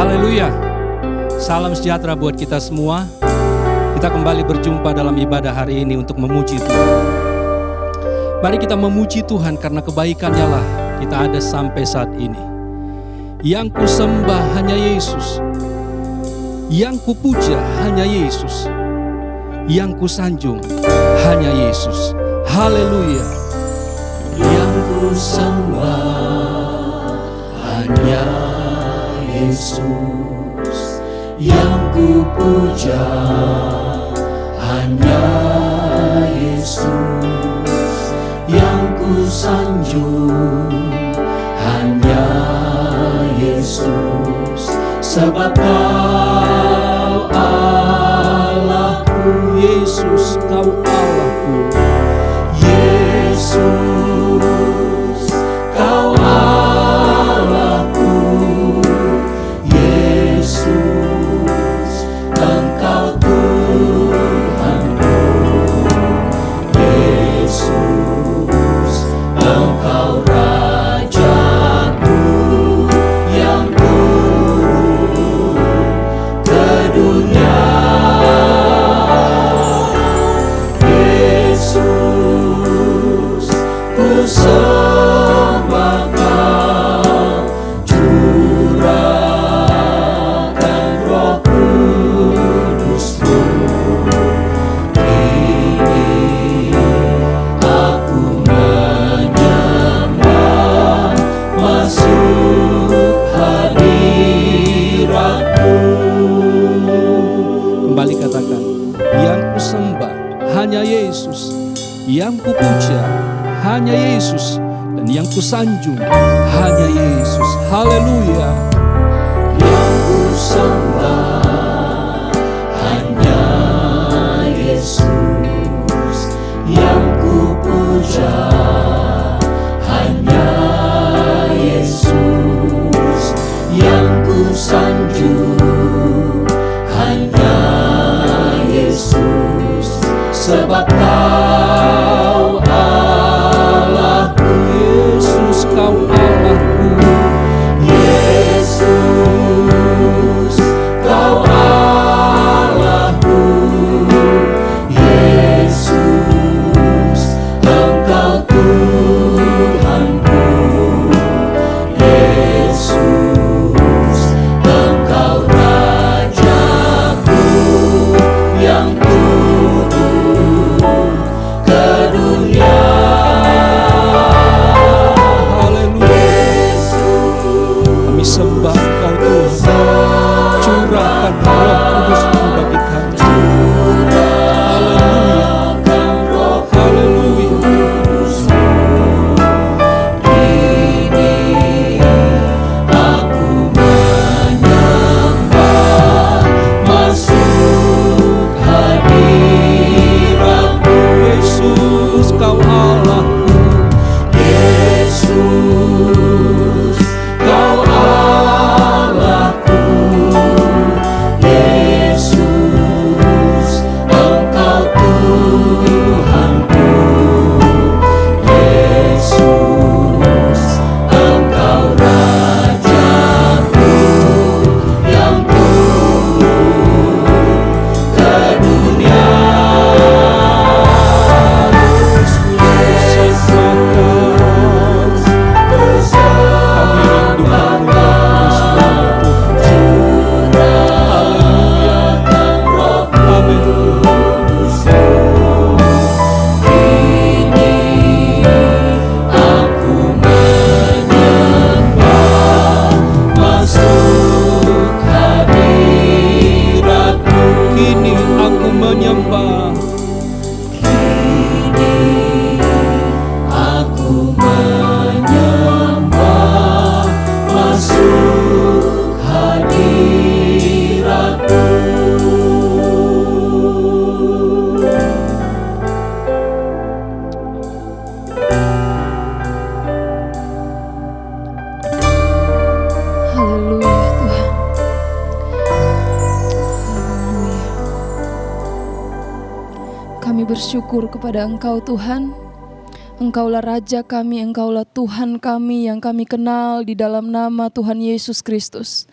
Haleluya. Salam sejahtera buat kita semua. Kita kembali berjumpa dalam ibadah hari ini untuk memuji Tuhan. Mari kita memuji Tuhan karena kebaikan-Nya lah kita ada sampai saat ini. Yang ku sembah hanya Yesus. Yang ku puja hanya Yesus. Yang ku sanjung hanya Yesus. Haleluya. Yang ku sembah hanya Yesus, yang ku puja hanya Yesus, yang ku sanjung hanya Yesus. Sebab Kau Allahku, Yesus, Kau Allahku. Yesus, Kau Allahku. Yesus, Engkau Tuhanku. Yesus, Engkau Rajaku yang turun ke dunia. Yesus, ku sembah Kau, curahkan Roh Kudus-Mu. Kini aku menyembah, masuk hadirat-Mu. Kembali katakan, yang ku sembah hanya Yesus, yang ku puja hanya Yesus, dan yang ku sanjung hanya Yesus. Haleluya. Yang ku sembah hanya Yesus, yang ku puja hanya Yesus, yang ku sanjung hanya Yesus. Sebab Kau Allahku, Yesus, Kau Allahku. Yesus, Kau Allahku. Yesus, Engkau Tuhanku. Yesus, Engkau Rajaku yang turun ke dunia. Haleluya. Kami sembah Engkau Tuhan. Curahkan Roh Kudus-Mu bagi kami. Haleluya. Haleluya. Kini aku menyembah, masuk hadirat-Mu. Yesus, Kau Allahku. Yesus, Kau Allahku. Yesus, Engkau Tuhanku. Yesus, Engkau Rajaku yang turun ke dunia. Yesus, ku sembah Kau, curahkan Roh Kudus-Mu. Kini aku menyembah, masuk hadirat-Mu. Kini aku menyembah. Kini aku menyembah, masuk hadirat-Mu. Haleluya Tuhan. Haleluya. Kami bersyukur kepada Engkau Tuhan. Engkaulah Raja kami, Engkaulah Tuhan kami yang kami kenal di dalam nama Tuhan Yesus Kristus.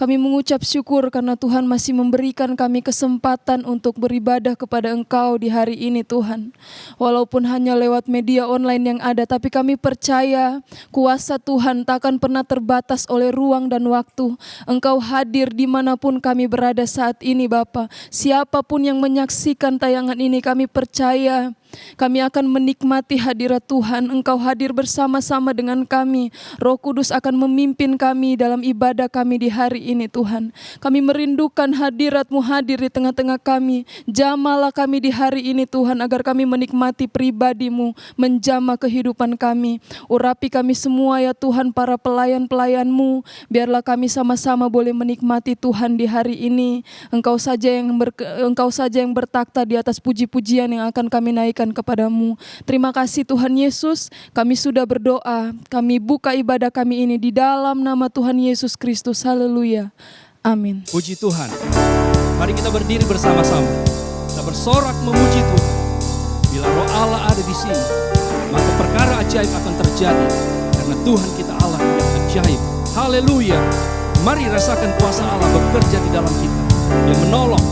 Kami mengucap syukur karena Tuhan masih memberikan kami kesempatan untuk beribadah kepada Engkau di hari ini Tuhan. Walaupun hanya lewat media online yang ada, tapi kami percaya kuasa Tuhan tak akan pernah terbatas oleh ruang dan waktu. Engkau hadir dimanapun kami berada saat ini Bapa. Siapapun yang menyaksikan tayangan ini, kami percaya kami akan menikmati hadirat Tuhan. Engkau hadir bersama-sama dengan kami. Roh Kudus akan memimpin kami dalam ibadah kami di hari ini Tuhan. Kami merindukan hadirat-Mu hadir di tengah-tengah kami. Jamalah kami di hari ini Tuhan, agar kami menikmati pribadi-Mu, menjamah kehidupan kami. Urapi kami semua ya Tuhan, para pelayan-pelayan-Mu. Biarlah kami sama-sama boleh menikmati Tuhan di hari ini. Engkau saja yang bertakhta di atas puji-pujian yang akan kami naikkan kepadamu. Terima kasih Tuhan Yesus, kami sudah berdoa, kami buka ibadah kami ini di dalam nama Tuhan Yesus Kristus. Haleluya. Amin. Puji Tuhan. Mari kita berdiri bersama-sama. Kita bersorak memuji Tuhan. Bila Roh Allah ada di sini, maka perkara ajaib akan terjadi, karena Tuhan kita Allah yang ajaib. Haleluya. Mari rasakan kuasa Allah bekerja di dalam kita. Dia menolong,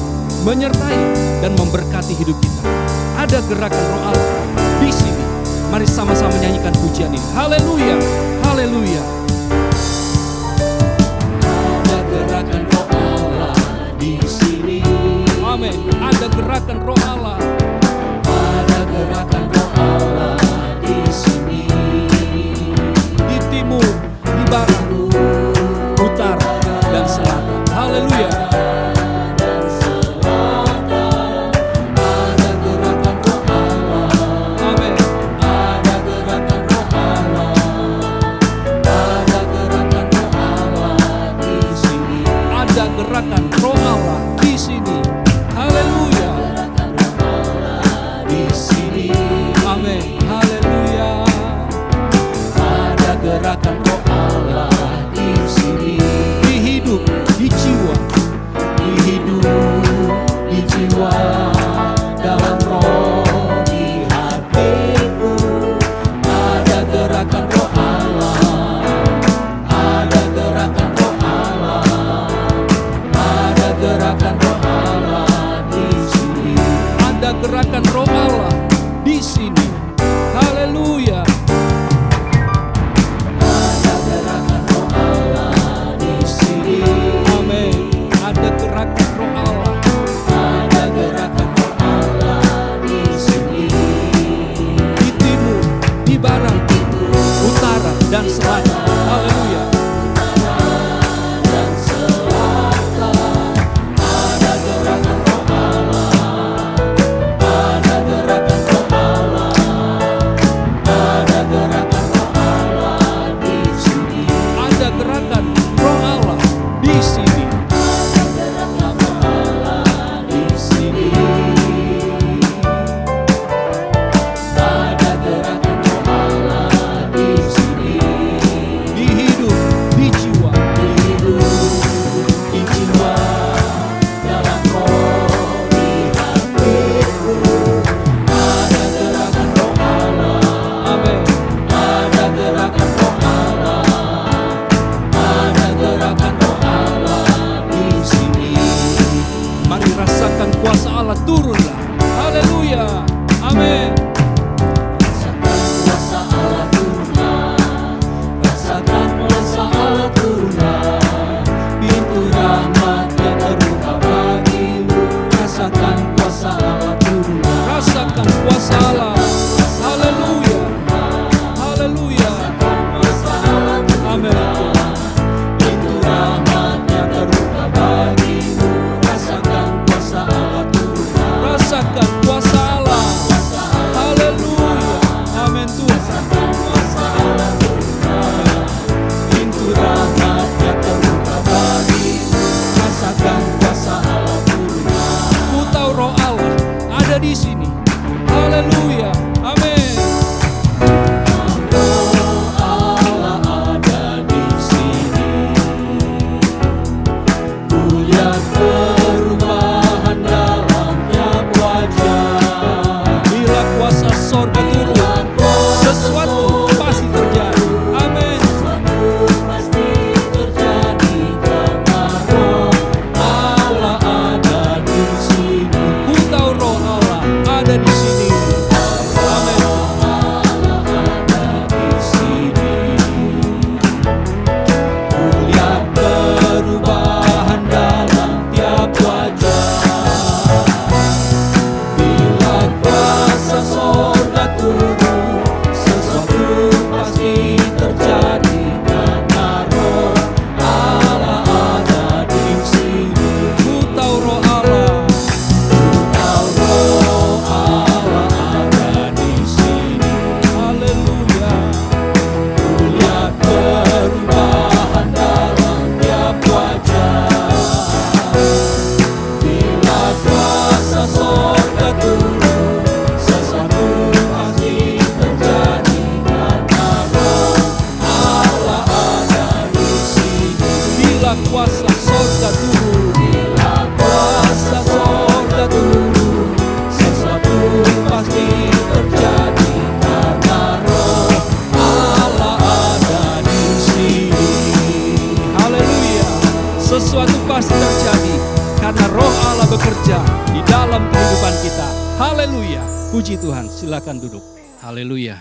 menyertai, dan memberkati hidup kita. Ada gerakan Roh Allah di sini. Mari sama-sama nyanyikan pujian ini. Haleluya, haleluya. Ada gerakan Roh Allah di sini. Amin. Ada gerakan Roh Allah. Ada gerakan Roh Allah di sini. Di timur, di barat, utara, dan selatan. Haleluya. Gerakan Roh Allah di sini. Haleluya. Di sini. Amin. Haleluya. Ada gerakan Roh Allah di sini. Di hidup, di jiwa, Di hidup, di jiwa, dalam roh, di hatiku. Ada gerakan Roh Allah. Ada gerakan Roh Allah. Ada gerakan Roh Allah di sini. ada gerakan Roh Allah di sini. Haleluya. Ada gerakan Roh Allah di sini. Amin. Ada gerakan Roh Allah. Ada gerakan Roh Allah di sini. Di timur, di barat, utara, dan selatan. Haleluya. Dan selatan ada gerakan Roh Allah. Ada gerakan Roh Allah. Ada gerakan Roh Allah di sini. Ada gerakan Roh Allah di sini. Ada gerakan Roh Allah di sini. Ada gerakan Roh Allah di sini. Di hidup, di jiwa, Di hidup, di jiwa, dalam roh, di hatiku. Ada gerakan Roh Allah. amin. Ada gerakan Roh Allah. Ada gerakan Roh Allah di sini. Mari rasakan kuasa Allah turunlah. Haleluya. Amin. Rasakan kuasa Allah turunlah. Rasakan kuasa Allah turunlah. Pintu rahmat-Nya terbuka bagimu. Rasakan kuasa Allah turunlah. Rasakan kuasa Allah. Haleluya. Haleluya. Kuasa Allah Amin. turunlah. Pintu rahmat-Nya terbuka bagimu. Rasakan kuasa Allah turunlah. bekerja di dalam kehidupan kita. Haleluya. Puji Tuhan, silakan duduk. Haleluya.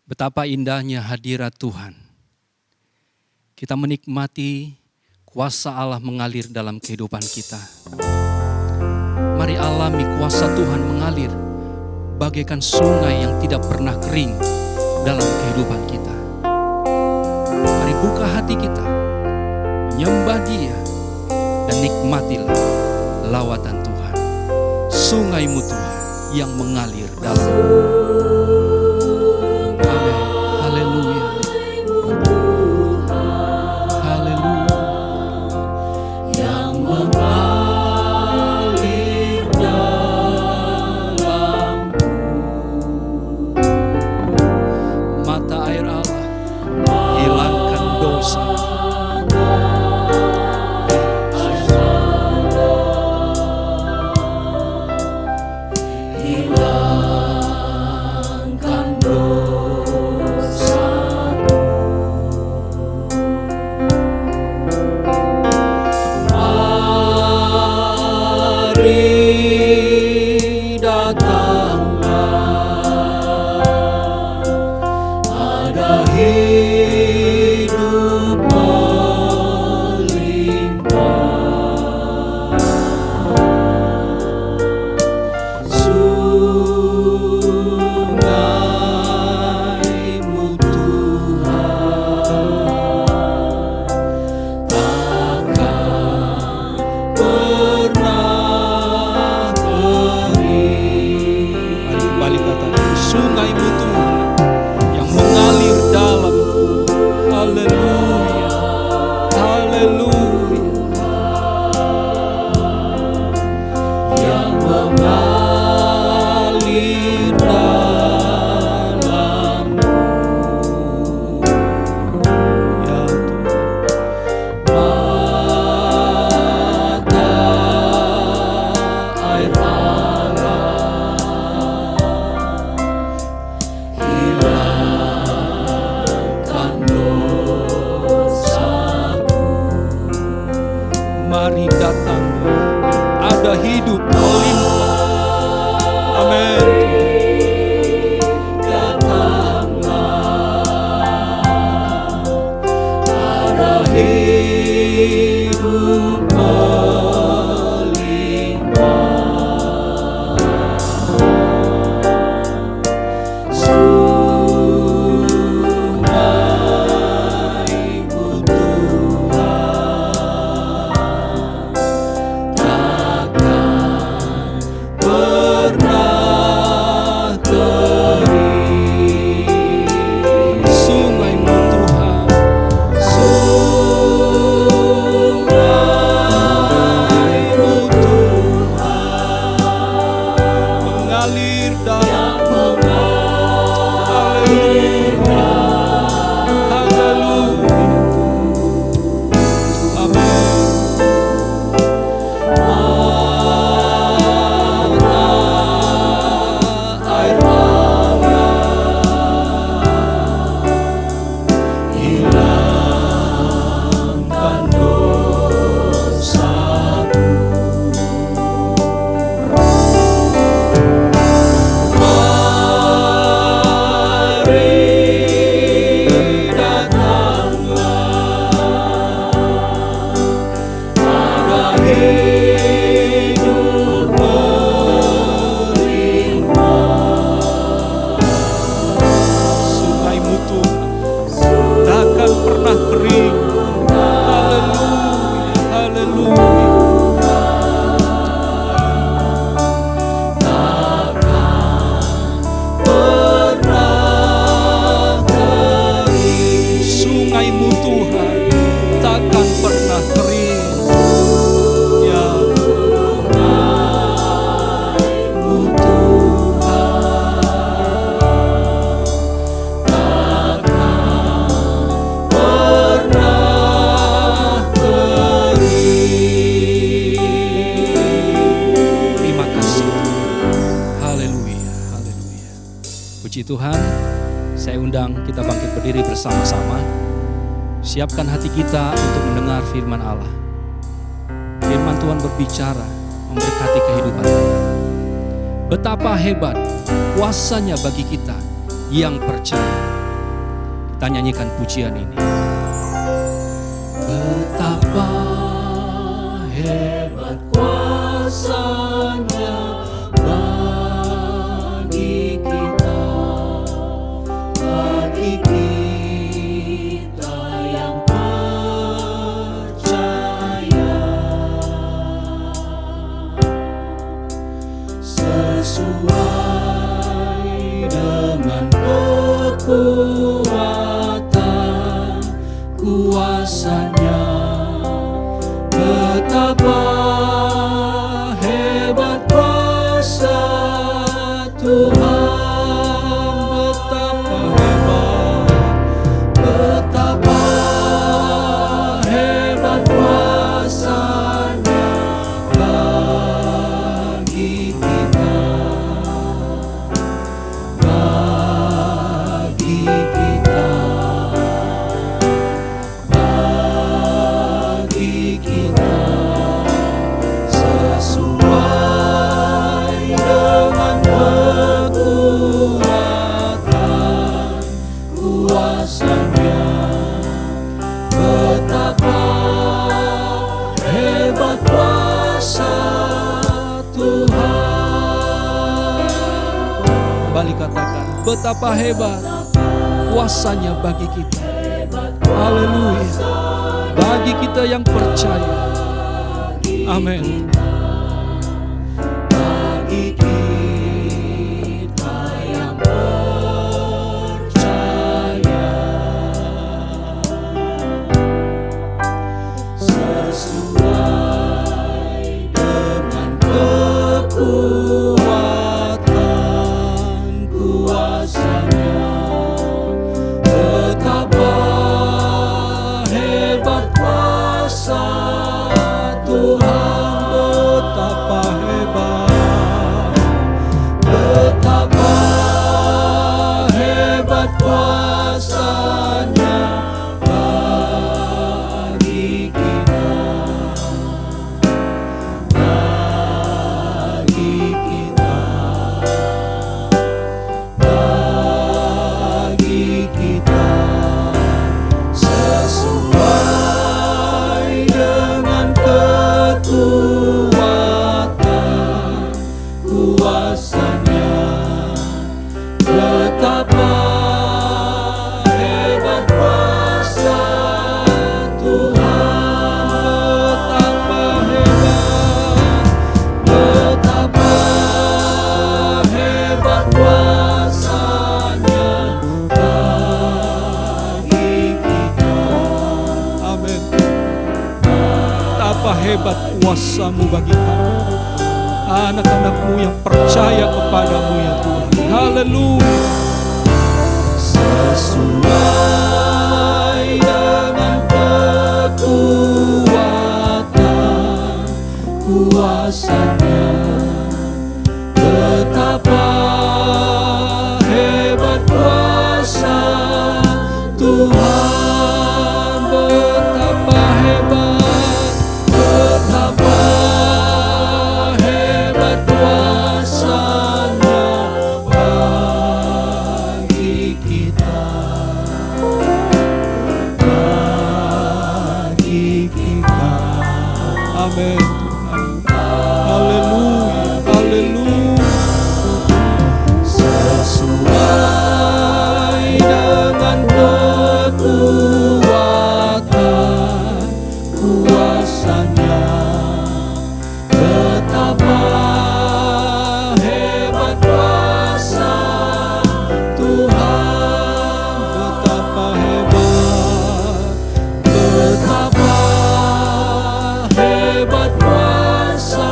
Betapa indahnya hadirat Tuhan. Kita menikmati kuasa Allah mengalir dalam kehidupan kita. Mari alami kuasa Tuhan mengalir bagaikan sungai yang tidak pernah kering dalam kehidupan kita. Mari buka hati kita, menyembah Dia, dan nikmatilah lawatan Tuhan. Sungai-Mu Tuhan yang mengalir dalam. Amin. Haleluya. Haleluya. yang mengalir dalam Mata air Allah hilangkan dosa. hilangkan dosa. Mari datanglah, ada hidup melimpah. Sungai-Mu Tuhan takkan pernah kering. Mari kembali katakan, sungai-Mu Tuhan yang mengalir dalam. Haleluya. Haleluya. yang mengalir dalam Ya Tuhan. mata air Allah, hilangkan dosaku. Mari datanglah, ada hidup melimpah. Amin. Ada hidup melimpah. Sungai-Mu Tuhan takkan pernah kering. Sungai-Mu Tuhan Sungai-Mu Tuhan mengalir dalam. yang mengalir Haleluya. Amin. mata air Allah, hilangkan dosaku. Mari datanglah, ada hidup melimpah. Sungai-Mu Tuhan takkan pernah kering. Haleluya. Haleluya. Pernah kering. Sungai-Mu Tuhan takkan pernah kering. Ya Sungai-Mu Tuhan takkan pernah kering. terima kasih Tuhan. Haleluya. Haleluya. Puji Tuhan. Saya undang kita bangkit berdiri bersama-sama. Siapkan hati kita untuk mendengar firman Allah. Firman Tuhan berbicara memberkati kehidupan kita. Betapa hebat kuasanya bagi kita yang percaya. Kita nyanyikan pujian ini. Betapa hebat kuasanya bagi kita yang percaya. Sesuai dengan kekuatan kuasanya, betapa hebat kuasa Tuhan, betapa hebat kuasanya bagi kita, sesuai dengan kekuatan kuasanya, betapa hebat kuasa Tuhan. Kembali katakan, betapa hebat kuasanya bagi kita. Haleluya. Bagi kita yang percaya. Amin. Bagi kita yang percaya, sesuai dengan kekuatan kuasanya, betapa hebat kuasa Tuhan, betapa hebat, betapa hebat kuasanya bagi kita, sesuai dengan kekuatan kuasanya, betapa hebat kuasa Tuhan, betapa hebat kuasanya bagi kita. Amin. Betapa hebat kuasa-Mu bagi kami, anak-anak-Mu yang percaya kepadamu ya Tuhan. Haleluya. Sesuai dengan kekuatan kuasanya, betapa hebat kuasa Tuhan, betapa hebat, betapa hebat kuasanya bagi kita, Amin. Haleluya, haleluya. Sesuai dengan kekuatan kuasanya, betapa hebat kuasa Tuhan, betapa hebat, betapa hebat kuasa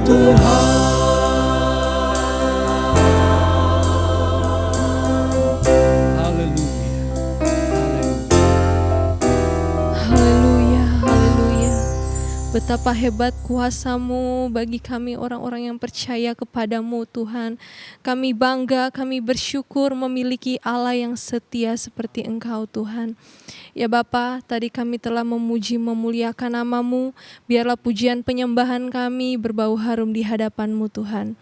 Tuhan. Betapa hebat kuasa-Mu bagi kami orang-orang yang percaya kepadamu Tuhan. Kami bangga, kami bersyukur memiliki Allah yang setia seperti Engkau Tuhan. Ya Bapa, tadi kami telah memuji memuliakan nama-Mu, biarlah pujian penyembahan kami berbau harum di hadapan-Mu Tuhan.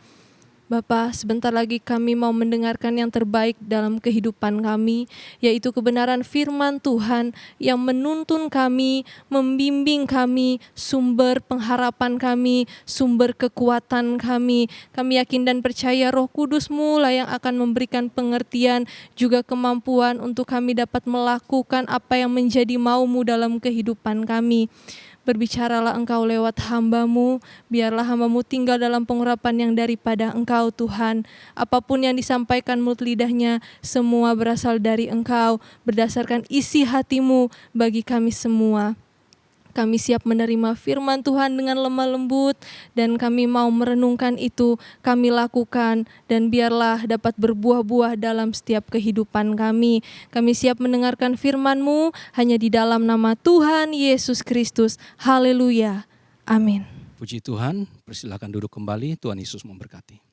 Bapa, sebentar lagi kami mau mendengarkan yang terbaik dalam kehidupan kami, yaitu kebenaran firman Tuhan yang menuntun kami, membimbing kami, sumber pengharapan kami, sumber kekuatan kami. Kami yakin dan percaya Roh Kudus-Mu lah yang akan memberikan pengertian, juga kemampuan untuk kami dapat melakukan apa yang menjadi mau-Mu dalam kehidupan kami. Berbicaralah Engkau lewat hamba-Mu, biarlah hamba-Mu tinggal dalam pengurapan yang daripada Engkau Tuhan. Apapun yang disampaikan mulut lidahnya, semua berasal dari Engkau, berdasarkan isi hati-Mu bagi kami semua. Kami siap menerima firman Tuhan dengan lemah lembut dan kami mau merenungkan itu, kami lakukan dan biarlah dapat berbuah-buah dalam setiap kehidupan kami. Kami siap mendengarkan firman-Mu hanya di dalam nama Tuhan Yesus Kristus. Haleluya. Amin. Puji Tuhan, persilakan duduk kembali, Tuhan Yesus memberkati.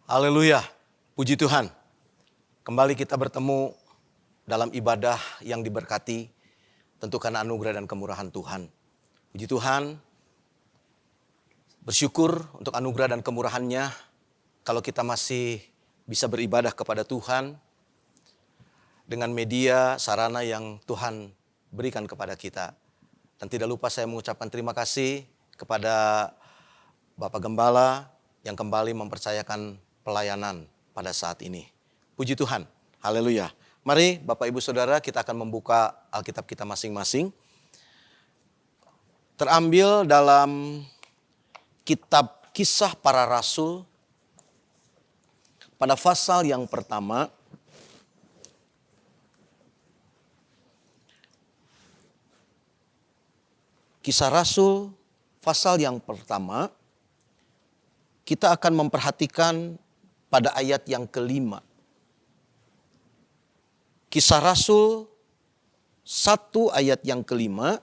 Haleluya, puji Tuhan. Kembali kita bertemu dalam ibadah yang diberkati, tentu karena anugerah dan kemurahan Tuhan. Puji Tuhan, bersyukur untuk anugerah dan kemurahan-Nya. Kalau kita masih bisa beribadah kepada Tuhan dengan media, sarana yang Tuhan berikan kepada kita. Dan tidak lupa saya mengucapkan terima kasih kepada Bapak Gembala yang kembali mempercayakan pelayanan pada saat ini. Puji Tuhan, haleluya. Mari Bapak Ibu Saudara, kita akan membuka Alkitab kita masing-masing. Terambil dalam kitab Kisah Para Rasul pada pasal yang pertama. Kisah Rasul pasal yang pertama, kita akan memperhatikan pada ayat yang kelima. Kisah Rasul 1 ayat yang kelima,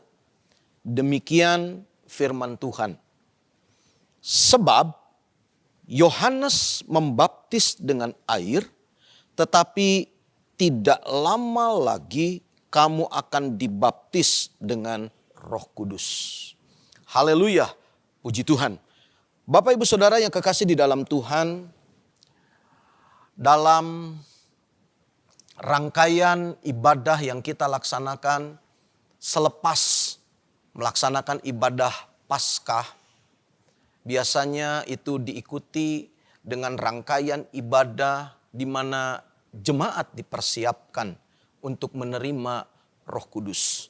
demikian firman Tuhan. Sebab Yohanes membaptis dengan air, tetapi tidak lama lagi kamu akan dibaptis dengan Roh Kudus. Haleluya, puji Tuhan. Bapak Ibu Saudara yang kekasih di dalam Tuhan, dalam rangkaian ibadah yang kita laksanakan selepas melaksanakan ibadah Paskah, biasanya itu diikuti dengan rangkaian ibadah di mana jemaat dipersiapkan untuk menerima Roh Kudus.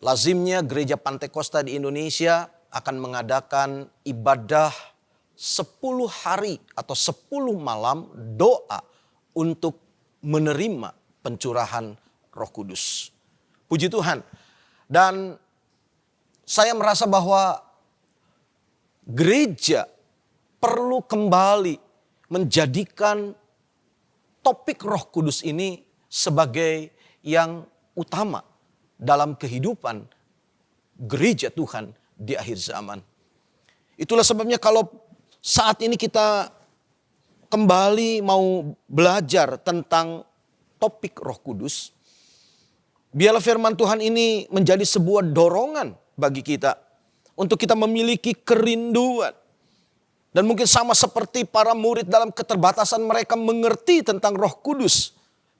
Lazimnya gereja Pantekosta di Indonesia akan mengadakan ibadah 10 hari atau 10 malam doa untuk menerima pencurahan Roh Kudus. Puji Tuhan. Dan saya merasa bahwa gereja perlu kembali menjadikan topik Roh Kudus ini sebagai yang utama dalam kehidupan gereja Tuhan di akhir zaman. Itulah sebabnya kalau saat ini kita kembali mau belajar tentang topik Roh Kudus, biarlah firman Tuhan ini menjadi sebuah dorongan bagi kita untuk kita memiliki kerinduan. Dan mungkin sama seperti para murid dalam keterbatasan mereka mengerti tentang Roh Kudus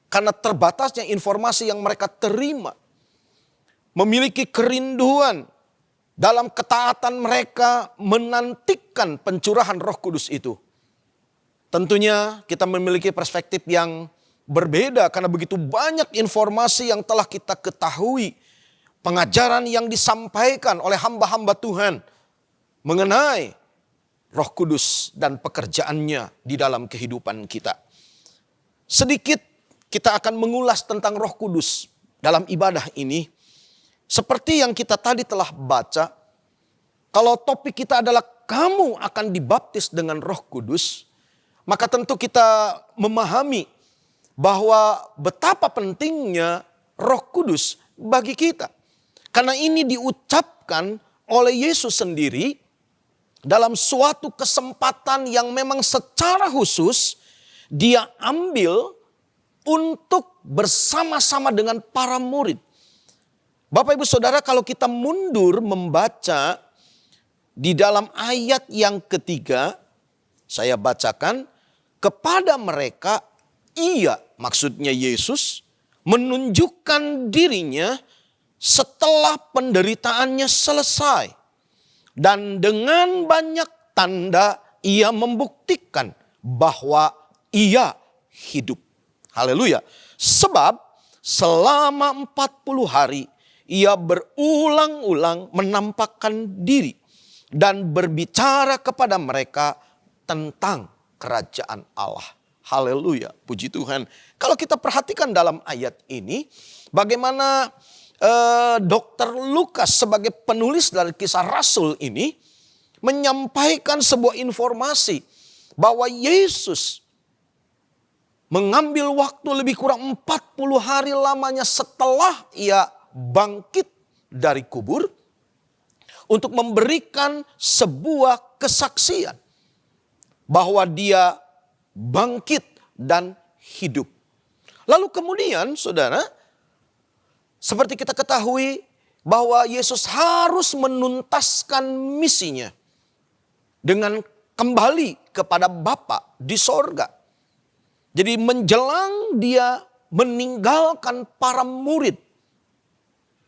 karena terbatasnya informasi yang mereka terima. Memiliki kerinduan dalam ketaatan mereka menantikan pencurahan Roh Kudus itu. Tentunya kita memiliki perspektif yang berbeda karena begitu banyak informasi yang telah kita ketahui. Pengajaran yang disampaikan oleh hamba-hamba Tuhan mengenai Roh Kudus dan pekerjaannya di dalam kehidupan kita. Sedikit kita akan mengulas tentang Roh Kudus dalam ibadah ini. Seperti yang kita tadi telah baca, kalau topik kita adalah kamu akan dibaptis dengan Roh Kudus, maka tentu kita memahami bahwa betapa pentingnya Roh Kudus bagi kita. Karena ini diucapkan oleh Yesus sendiri dalam suatu kesempatan yang memang secara khusus dia ambil untuk bersama-sama dengan para murid. Bapak Ibu Saudara, kalau kita mundur membaca di dalam ayat yang ketiga, saya bacakan, kepada mereka ia, maksudnya Yesus, menunjukkan dirinya setelah penderitaannya selesai. Dan dengan banyak tanda ia membuktikan bahwa ia hidup. Haleluya. Sebab selama 40 hari ia berulang-ulang menampakkan diri dan berbicara kepada mereka tentang kerajaan Allah. Haleluya. Puji Tuhan. Kalau kita perhatikan dalam ayat ini, bagaimana Dr. Lukas sebagai penulis dari kisah Rasul ini menyampaikan sebuah informasi bahwa Yesus mengambil waktu lebih kurang 40 hari lamanya setelah ia bangkit dari kubur untuk memberikan sebuah kesaksian bahwa dia bangkit dan hidup. Lalu kemudian saudara, seperti kita ketahui bahwa Yesus harus menuntaskan misinya dengan kembali kepada Bapa di sorga. Jadi menjelang dia meninggalkan para murid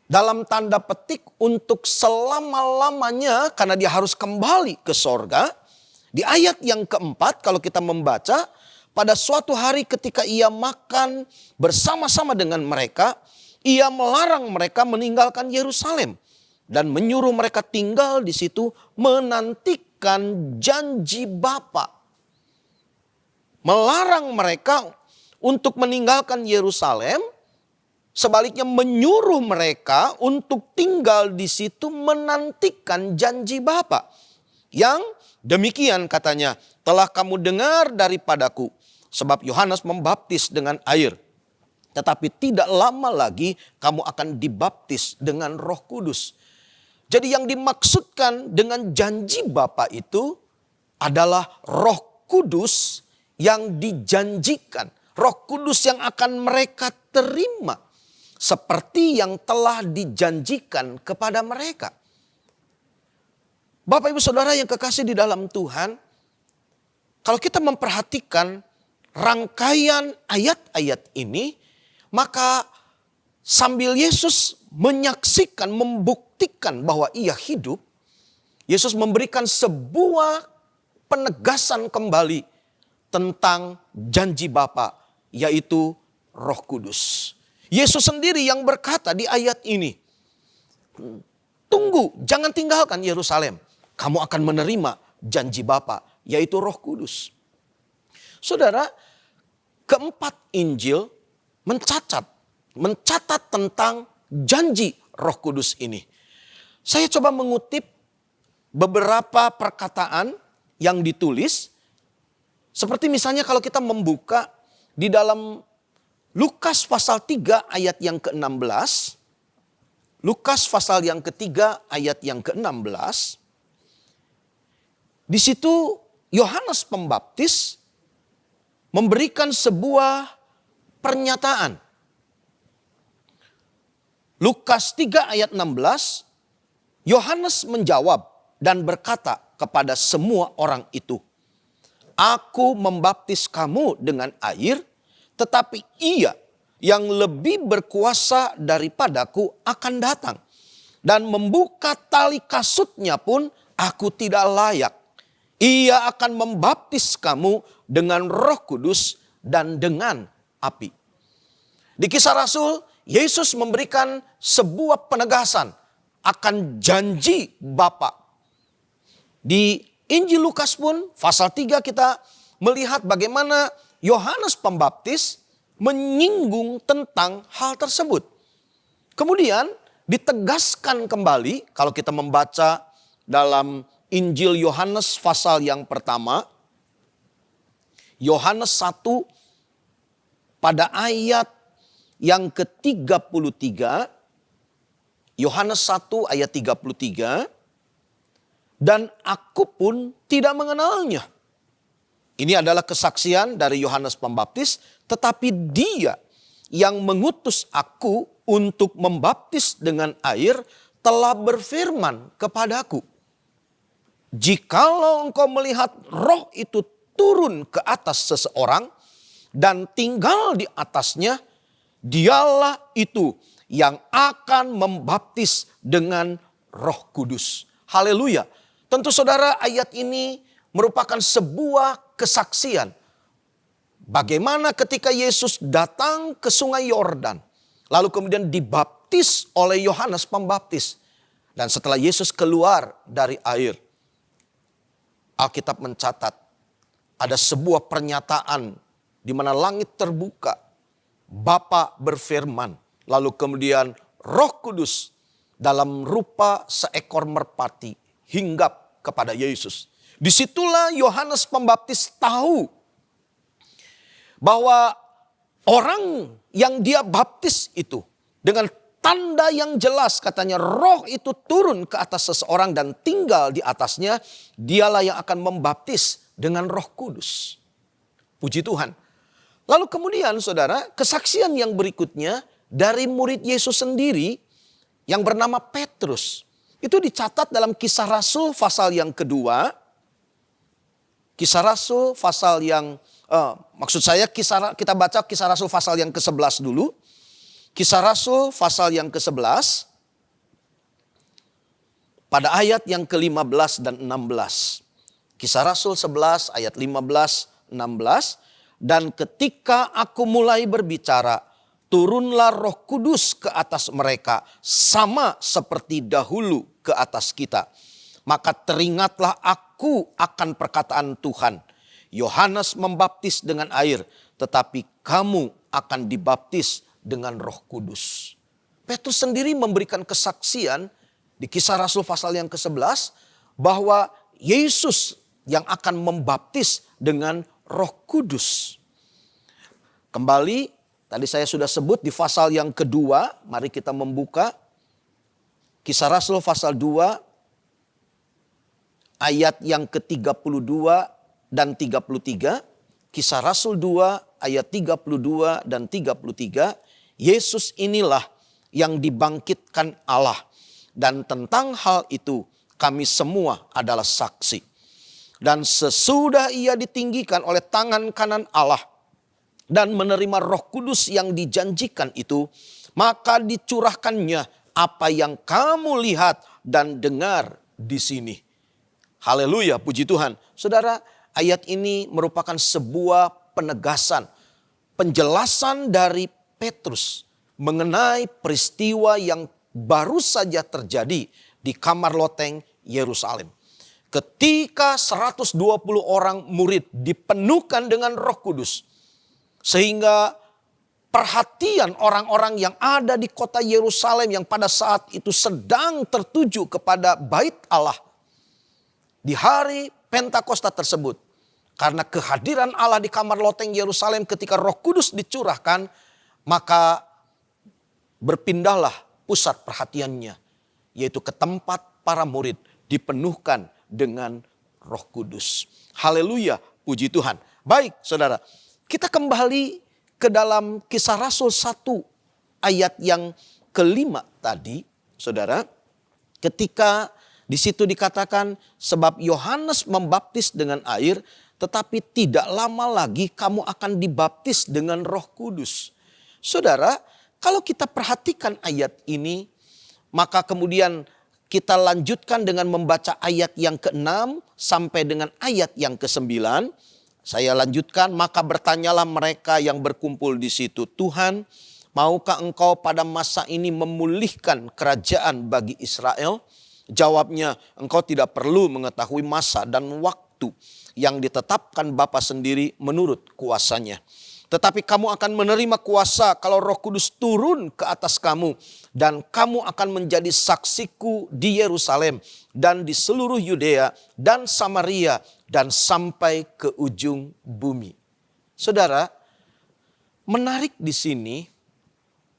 dalam tanda petik untuk selama-lamanya karena dia harus kembali ke sorga. Di ayat yang keempat kalau kita membaca, pada suatu hari ketika ia makan bersama-sama dengan mereka, ia melarang mereka meninggalkan Yerusalem dan menyuruh mereka tinggal di situ menantikan janji Bapa. Melarang mereka untuk meninggalkan Yerusalem, sebaliknya menyuruh mereka untuk tinggal di situ menantikan janji Bapa. Yang demikian katanya, telah kamu dengar daripadaku, sebab Yohanes membaptis dengan air. Tetapi tidak lama lagi kamu akan dibaptis dengan Roh Kudus. Jadi yang dimaksudkan dengan janji Bapa itu adalah Roh Kudus yang dijanjikan. Roh Kudus yang akan mereka terima. Seperti yang telah dijanjikan kepada mereka. Bapak Ibu Saudara yang kekasih di dalam Tuhan. Kalau kita memperhatikan rangkaian ayat-ayat ini, maka sambil Yesus menyaksikan, membuktikan bahwa ia hidup, Yesus memberikan sebuah penegasan kembali tentang janji Bapa, yaitu Roh Kudus. Yesus sendiri yang berkata di ayat ini, tunggu, jangan tinggalkan Yerusalem. Kamu akan menerima janji Bapa, yaitu Roh Kudus. Saudara, keempat Injil mencatat tentang janji Roh Kudus ini. Saya coba mengutip beberapa perkataan yang ditulis. Seperti misalnya kalau kita membuka di dalam Lukas pasal 3 ayat yang ke-16. Lukas pasal yang ketiga ayat yang ke-16. Di situ Yohanes Pembaptis memberikan sebuah pernyataan. Lukas 3 ayat 16, Yohanes menjawab dan berkata kepada semua orang itu, aku membaptis kamu dengan air, tetapi ia yang lebih berkuasa daripadaku akan datang. Dan membuka tali kasutnya pun aku tidak layak. Ia akan membaptis kamu dengan Roh Kudus dan dengan api. Di Kisah Rasul, Yesus memberikan sebuah penegasan akan janji Bapa. Di Injil Lukas pun pasal 3 kita melihat bagaimana Yohanes Pembaptis menyinggung tentang hal tersebut. Kemudian ditegaskan kembali kalau kita membaca dalam Injil Yohanes pasal yang pertama, Yohanes 1 pada ayat yang ke-33, Yohanes 1 ayat 33, dan aku pun tidak mengenalnya. Ini adalah kesaksian dari Yohanes Pembaptis, tetapi dia yang mengutus aku untuk membaptis dengan air telah berfirman kepadaku, jikalau engkau melihat roh itu turun ke atas seseorang dan tinggal di atasnya, dialah itu yang akan membaptis dengan Roh Kudus. Haleluya. Tentu saudara, ayat ini merupakan sebuah kesaksian. Bagaimana ketika Yesus datang ke sungai Yordan, lalu kemudian dibaptis oleh Yohanes Pembaptis. Dan setelah Yesus keluar dari air, Alkitab mencatat ada sebuah pernyataan di mana langit terbuka, Bapa berfirman, lalu kemudian Roh Kudus dalam rupa seekor merpati hinggap kepada Yesus. Disitulah Yohanes Pembaptis tahu bahwa orang yang dia baptis itu dengan tanda yang jelas, katanya roh itu turun ke atas seseorang dan tinggal di atasnya, dialah yang akan membaptis dengan Roh Kudus. Puji Tuhan. Lalu kemudian saudara, kesaksian yang berikutnya dari murid Yesus sendiri yang bernama Petrus. Itu dicatat dalam Kisah Rasul pasal yang kedua. Kisah Rasul pasal yang, kita baca Kisah Rasul pasal yang ke-11 dulu. Kisah Rasul pasal yang ke-11. Pada ayat yang ke-15 dan 16. Kisah Rasul 11 ayat 15, 16. Dan ketika aku mulai berbicara, turunlah Roh Kudus ke atas mereka, sama seperti dahulu ke atas kita. Maka teringatlah aku akan perkataan Tuhan. Yohanes membaptis dengan air, tetapi kamu akan dibaptis dengan Roh Kudus. Petrus sendiri memberikan kesaksian di Kisah Rasul pasal yang ke-11 bahwa Yesus yang akan membaptis dengan Roh Kudus. Kembali, tadi saya sudah sebut di pasal yang kedua, mari kita membuka Kisah Rasul pasal 2 ayat yang ke-32 dan 33. Kisah Rasul 2 ayat 32 dan 33. Yesus inilah yang dibangkitkan Allah. Dan tentang hal itu kami semua adalah saksi. Dan sesudah ia ditinggikan oleh tangan kanan Allah dan menerima Roh Kudus yang dijanjikan itu, maka dicurahkannya apa yang kamu lihat dan dengar di sini. Haleluya, puji Tuhan. Saudara, ayat ini merupakan sebuah penegasan, penjelasan dari Petrus mengenai peristiwa yang baru saja terjadi di kamar loteng Yerusalem. Ketika 120 orang murid dipenuhkan dengan Roh Kudus, sehingga perhatian orang-orang yang ada di kota Yerusalem yang pada saat itu sedang tertuju kepada bait Allah di hari Pentakosta tersebut, karena kehadiran Allah di kamar loteng Yerusalem ketika Roh Kudus dicurahkan, maka berpindahlah pusat perhatiannya, yaitu ke tempat para murid dipenuhkan dengan Roh Kudus. Haleluya, puji Tuhan. Baik saudara, kita kembali ke dalam Kisah Rasul 1 ayat yang ke-5 tadi, saudara. Ketika di situ dikatakan, sebab Yohanes membaptis dengan air, tetapi tidak lama lagi kamu akan dibaptis dengan Roh Kudus. Saudara, kalau kita perhatikan ayat ini, maka kemudian kita lanjutkan dengan membaca ayat yang ke-6 sampai dengan ayat yang ke-9. Saya lanjutkan, maka bertanyalah mereka yang berkumpul di situ, Tuhan, maukah engkau pada masa ini memulihkan kerajaan bagi Israel? Jawabnya, engkau tidak perlu mengetahui masa dan waktu yang ditetapkan Bapa sendiri menurut kuasanya. Tetapi kamu akan menerima kuasa kalau Roh Kudus turun ke atas kamu. Dan kamu akan menjadi saksiku di Yerusalem dan di seluruh Yudea dan Samaria dan sampai ke ujung bumi. Saudara, menarik di sini,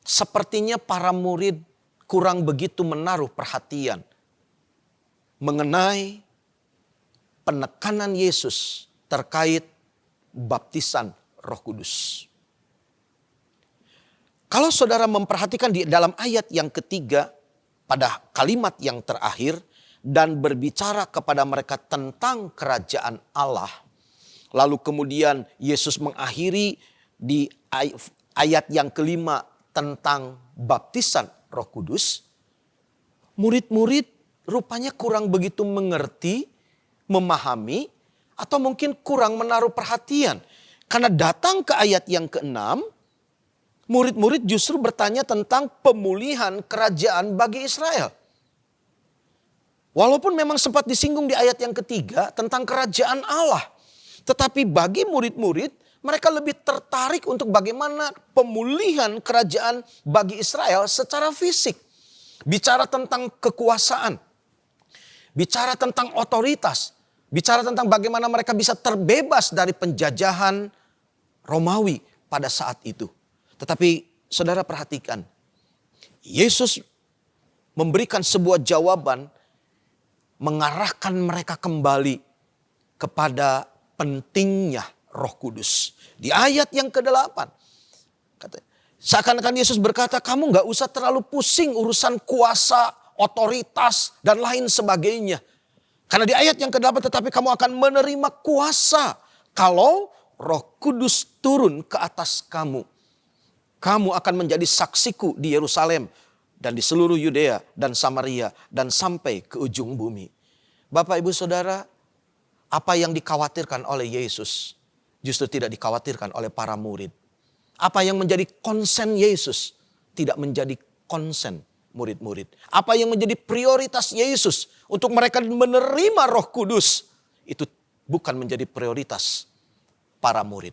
sepertinya para murid kurang begitu menaruh perhatian mengenai penekanan Yesus terkait baptisan Roh Kudus. Kalau saudara memperhatikan di dalam ayat yang ketiga, pada kalimat yang terakhir, dan berbicara kepada mereka tentang kerajaan Allah. Lalu kemudian Yesus mengakhiri di ayat yang kelima tentang baptisan Roh Kudus. Murid-murid rupanya kurang begitu mengerti, memahami, atau mungkin kurang menaruh perhatian. Karena datang ke ayat yang ke-6, murid-murid justru bertanya tentang pemulihan kerajaan bagi Israel. Walaupun memang sempat disinggung di ayat yang ketiga tentang kerajaan Allah. Tetapi bagi murid-murid, mereka lebih tertarik untuk bagaimana pemulihan kerajaan bagi Israel secara fisik. Bicara tentang kekuasaan, bicara tentang otoritas, bicara tentang bagaimana mereka bisa terbebas dari penjajahan Romawi pada saat itu. Tetapi saudara perhatikan, Yesus memberikan sebuah jawaban mengarahkan mereka kembali kepada pentingnya Roh Kudus. Di ayat yang ke-8, seakan-akan Yesus berkata, kamu gak usah terlalu pusing urusan kuasa, otoritas, dan lain sebagainya. Karena di ayat yang ke-8, tetapi kamu akan menerima kuasa kalau Roh Kudus turun ke atas kamu. Kamu akan menjadi saksiku di Yerusalem dan di seluruh Yudea dan Samaria dan sampai ke ujung bumi. Bapak, Ibu, Saudara, apa yang dikhawatirkan oleh Yesus justru tidak dikhawatirkan oleh para murid. Apa yang menjadi konsen Yesus tidak menjadi konsen murid-murid. Apa yang menjadi prioritas Yesus untuk mereka menerima Roh Kudus itu bukan menjadi prioritas para murid.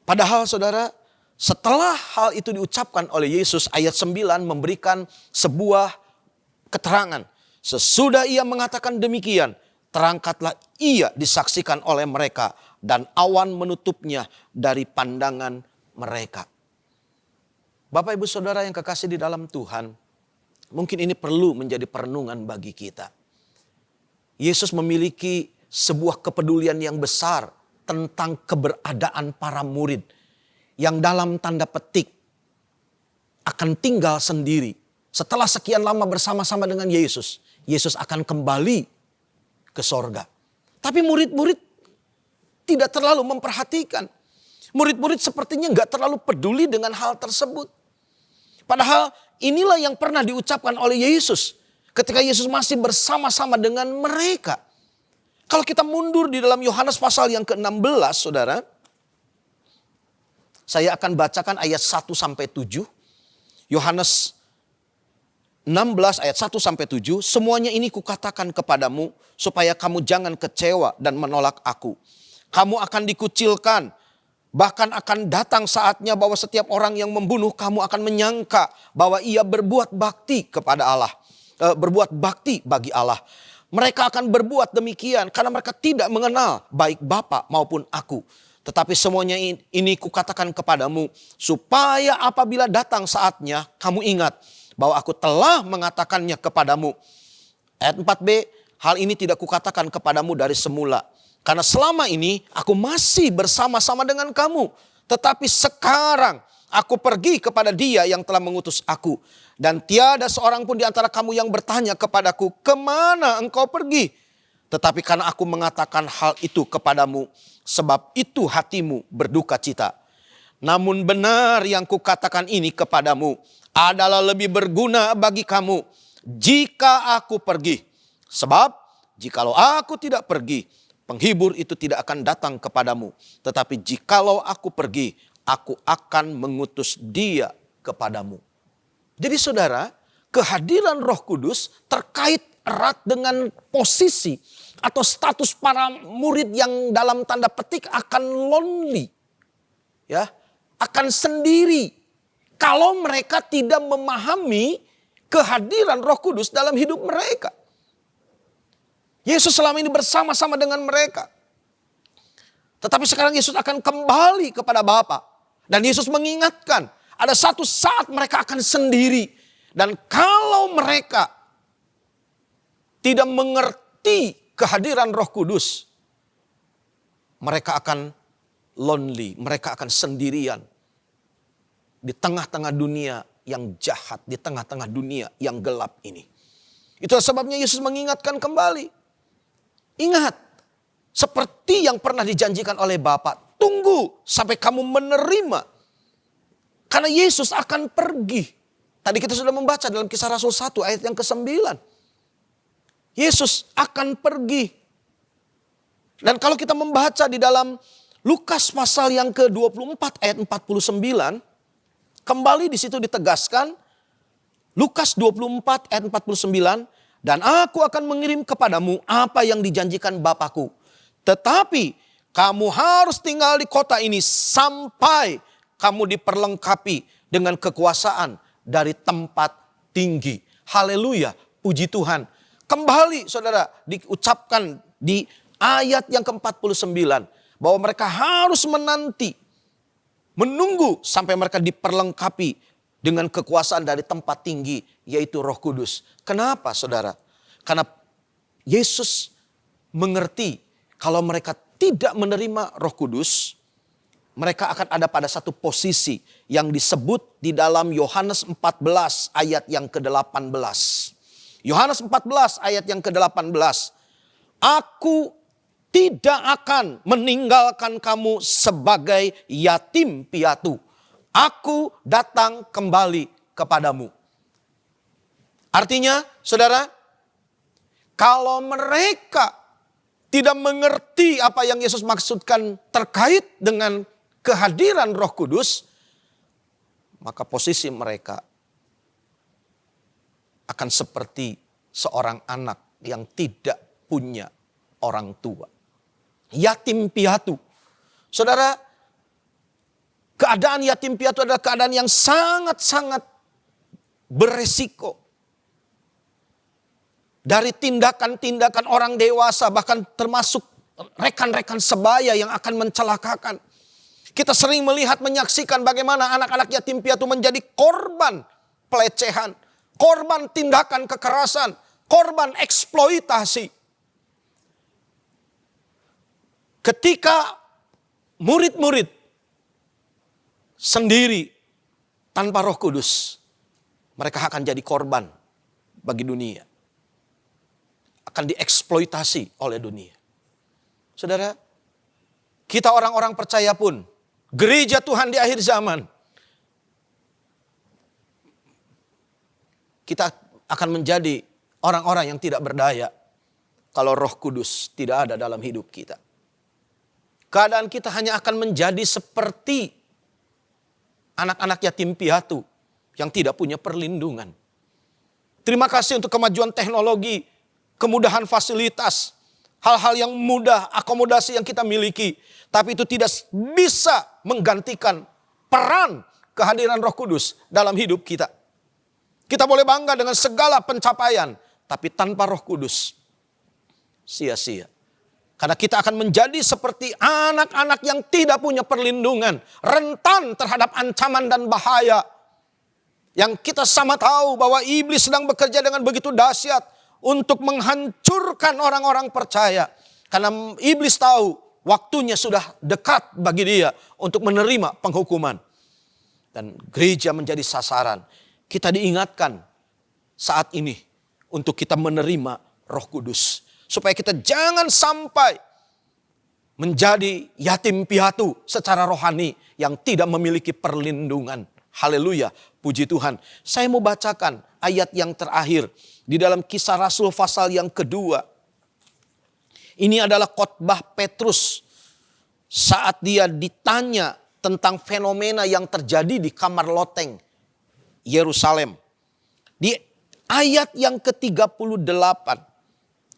Padahal saudara, setelah hal itu diucapkan oleh Yesus, ayat 9 memberikan sebuah keterangan. Sesudah ia mengatakan demikian, terangkatlah ia disaksikan oleh mereka dan awan menutupnya dari pandangan mereka. Bapak, Ibu, Saudara yang kekasih di dalam Tuhan, mungkin ini perlu menjadi perenungan bagi kita. Yesus memiliki sebuah kepedulian yang besar tentang keberadaan para murid yang dalam tanda petik akan tinggal sendiri. Setelah sekian lama bersama-sama dengan Yesus, Yesus akan kembali ke sorga. Tapi murid-murid tidak terlalu memperhatikan. Murid-murid sepertinya gak terlalu peduli dengan hal tersebut. Padahal inilah yang pernah diucapkan oleh Yesus ketika Yesus masih bersama-sama dengan mereka. Kalau kita mundur di dalam Yohanes pasal yang ke-16, saudara. Saya akan bacakan ayat 1 sampai 7. Yohanes 16 ayat 1 sampai 7. Semuanya ini kukatakan kepadamu supaya kamu jangan kecewa dan menolak aku. Kamu akan dikucilkan. Bahkan akan datang saatnya bahwa setiap orang yang membunuh kamu akan menyangka bahwa ia berbuat bakti kepada Allah. Berbuat bakti bagi Allah. Mereka akan berbuat demikian karena mereka tidak mengenal baik Bapa maupun aku. Tetapi semuanya ini kukatakan kepadamu supaya apabila datang saatnya kamu ingat bahwa aku telah mengatakannya kepadamu. Ayat 4b, hal ini tidak kukatakan kepadamu dari semula. Karena selama ini aku masih bersama-sama dengan kamu. Tetapi sekarang aku pergi kepada Dia yang telah mengutus aku. Dan tiada seorang pun di antara kamu yang bertanya kepadaku, kemana engkau pergi? Tetapi karena aku mengatakan hal itu kepadamu, sebab itu hatimu berduka cita. Namun benar yang kukatakan ini kepadamu adalah lebih berguna bagi kamu jika aku pergi. Sebab jikalau aku tidak pergi, penghibur itu tidak akan datang kepadamu. Tetapi jikalau aku pergi, aku akan mengutus Dia kepadamu. Jadi saudara, kehadiran Roh Kudus terkait erat dengan posisi atau status para murid yang dalam tanda petik akan lonely. Ya, akan sendiri kalau mereka tidak memahami kehadiran Roh Kudus dalam hidup mereka. Yesus selama ini bersama-sama dengan mereka. Tetapi sekarang Yesus akan kembali kepada Bapa. Dan Yesus mengingatkan, ada satu saat mereka akan sendiri. Dan kalau mereka tidak mengerti kehadiran Roh Kudus, mereka akan lonely, mereka akan sendirian. Di tengah-tengah dunia yang jahat, di tengah-tengah dunia yang gelap ini. Itulah sebabnya Yesus mengingatkan kembali. Ingat, seperti yang pernah dijanjikan oleh Bapa, tunggu sampai kamu menerima. Karena Yesus akan pergi. Tadi kita sudah membaca dalam Kisah Rasul 1 ayat yang ke-9. Yesus akan pergi. Dan kalau kita membaca di dalam Lukas pasal yang ke-24 ayat 49, kembali di situ ditegaskan, Lukas 24 ayat 49, dan aku akan mengirim kepadamu apa yang dijanjikan Bapakku. Tetapi kamu harus tinggal di kota ini sampai kamu diperlengkapi dengan kekuasaan dari tempat tinggi. Haleluya, puji Tuhan. Kembali saudara diucapkan di ayat yang ke-49 bahwa mereka harus menunggu sampai mereka diperlengkapi dengan kekuasaan dari tempat tinggi, yaitu Roh Kudus. Kenapa saudara? Karena Yesus mengerti kalau mereka tidak menerima Roh Kudus, mereka akan ada pada satu posisi yang disebut di dalam Yohanes 14 ayat yang ke-18. Yohanes 14 ayat yang ke-18. Aku tidak akan meninggalkan kamu sebagai yatim piatu. Aku datang kembali kepadamu. Artinya, saudara, kalau mereka tidak mengerti apa yang Yesus maksudkan terkait dengan kehadiran Roh Kudus, maka posisi mereka akan seperti seorang anak yang tidak punya orang tua. Yatim piatu. Saudara, keadaan yatim piatu adalah keadaan yang sangat-sangat beresiko. Dari tindakan-tindakan orang dewasa, bahkan termasuk rekan-rekan sebaya yang akan mencelakakan. Kita sering melihat, menyaksikan bagaimana anak-anak yatim piatu menjadi korban pelecehan, korban tindakan kekerasan, korban eksploitasi. Ketika murid-murid sendiri tanpa Roh Kudus, mereka akan jadi korban bagi dunia. Akan dieksploitasi oleh dunia. Saudara, kita orang-orang percaya pun, gereja Tuhan di akhir zaman, kita akan menjadi orang-orang yang tidak berdaya kalau Roh Kudus tidak ada dalam hidup kita. Keadaan kita hanya akan menjadi seperti anak-anak yatim piatu yang tidak punya perlindungan. Terima kasih untuk kemajuan teknologi, kemudahan fasilitas, hal-hal yang mudah, akomodasi yang kita miliki. Tapi itu tidak bisa menggantikan peran kehadiran Roh Kudus dalam hidup kita. Kita boleh bangga dengan segala pencapaian, tapi tanpa Roh Kudus sia-sia. Karena kita akan menjadi seperti anak-anak yang tidak punya perlindungan, rentan terhadap ancaman dan bahaya. Yang kita sama tahu bahwa iblis sedang bekerja dengan begitu dahsyat untuk menghancurkan orang-orang percaya. Karena iblis tahu waktunya sudah dekat bagi dia untuk menerima penghukuman. Dan gereja menjadi sasaran. Kita diingatkan saat ini untuk kita menerima Roh Kudus. Supaya kita jangan sampai menjadi yatim piatu secara rohani yang tidak memiliki perlindungan. Haleluya, puji Tuhan. Saya mau bacakan ayat yang terakhir di dalam Kisah Rasul pasal yang kedua. Ini adalah khotbah Petrus saat dia ditanya tentang fenomena yang terjadi di kamar loteng Yerusalem. Di ayat yang ke-38.